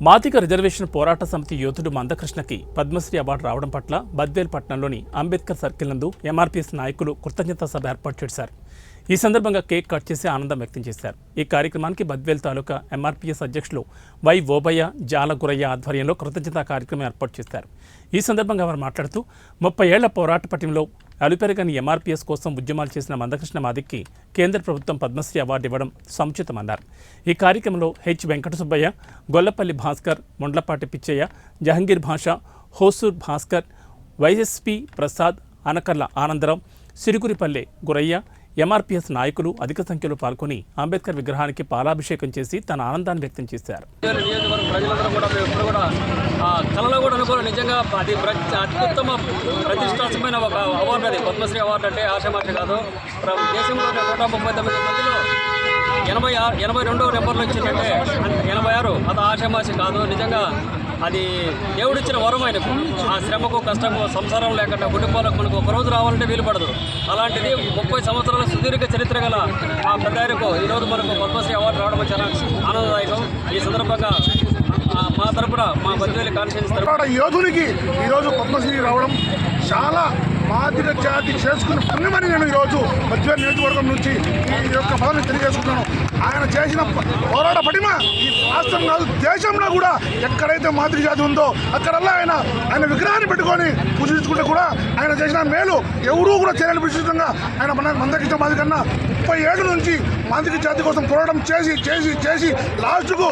Madiga reservation పోరాట సమితి యోధుడు మందకృష్ణకి పద్మశ్రీ అవార్డు రావడం పట్ల బద్వేల్ పట్టణంలోని అంబేద్కర్ సర్కిల్ నందు ఎంఆర్పీఎస్ నాయకులు కృతజ్ఞతా సభ ఏర్పాటు చేశారు. ఈ సందర్భంగా కేక్ కట్ చేసి ఆనందం వ్యక్తం చేశారు. ఈ కార్యక్రమానికి బద్వేల్ తాలూకా ఎంఆర్పీఎస్ అధ్యక్షులు వై ఓబయ్య జాలగురయ్య ఆధ్వర్యంలో కృతజ్ఞతా కార్యక్రమం ఏర్పాటు చేశారు. ఈ సందర్భంగా వారు మాట్లాడుతూ 30 ఏళ్ల పోరాట పటిమలో అలుపెరగని ఎంఆర్పీఎస్ కోసం ఉద్యమాలు చేసిన మందకృష్ణ మాదిక్కి కేంద్ర ప్రభుత్వం పద్మశ్రీ అవార్డు ఇవ్వడం సముచితమన్నారు. ఈ కార్యక్రమంలో హెచ్ వెంకట సుబ్బయ్య, గొల్లపల్లి భాస్కర్, ముండ్లపాటి పిచ్చయ్య, జహంగీర్ భాషా, హోసూర్ భాస్కర్, వైఎస్పీ ప్రసాద్, అనకర్ల ఆనందరావు, సిరుగురిపల్లె గురయ్య, ఎంఆర్పీఎస్ నాయకులు అధిక సంఖ్యలో పాల్గొని అంబేద్కర్ విగ్రహానికి పాలాభిషేకం చేసి తన ఆనందాన్ని వ్యక్తం చేశారు. ప్రజలందరూ కూడా మేము ఎప్పుడు కూడా కళలో కూడా అనుకోవాలి. నిజంగా అది అత్యుత్తమ ప్రతిష్టాత్మకమైన ఒక అవార్డు. అది పద్మశ్రీ అవార్డు అంటే ఆశమాష కాదు. దేశంలో 139 మందిలో 82వ నెంబర్లు వచ్చిందంటే 86 అది ఆశమాష కాదు. నిజంగా అది దేవుడిచ్చిన వరం ఆయనకు. ఆ శ్రమకు కష్టము సంసారం లేకుండా కుటుంబాలకు మనకు ఒకరోజు రావాలంటే వీలు పడదు. అలాంటిది 30 సంవత్సరాల సుదీర్ఘ చరిత్ర గల ఆ పెద్ద ఆయనకు ఈరోజు మనకు పద్మశ్రీ అవార్డు రావడం చాలా ఆనందదాయకం. ఈ సందర్భంగా మా తరపున మా బద్వేల్ కాన్స్టిట్యూన్సీ తరపున యోధునికి ఈరోజు పద్మశ్రీ రావడం చాలా మాదిగ జాతి చేసుకున్న పుణ్యమని నేను ఈరోజు బద్వేల్ నియోజకవర్గం నుంచి ఈ యొక్క పదాన్ని తెలియజేసుకున్నాను. ఆయన చేసిన పోరాట పటిమ ఈ రాష్ట్రం కాదు దేశంలో కూడా ఎక్కడైతే మాదిగ జాతి ఉందో అక్కడల్లా ఆయన విగ్రహాన్ని పెట్టుకొని పూజించుకుంటే కూడా ఆయన చేసిన మేలు ఎవరూ కూడా చేయలేని విశిష్టంగా ఆయన మందకృష్ణ మాదిగ కన్నా 30 ఏళ్ళ నుంచి మాదిగ జాతి కోసం పోరాటం చేసి చేసి చేసి లాస్ట్కు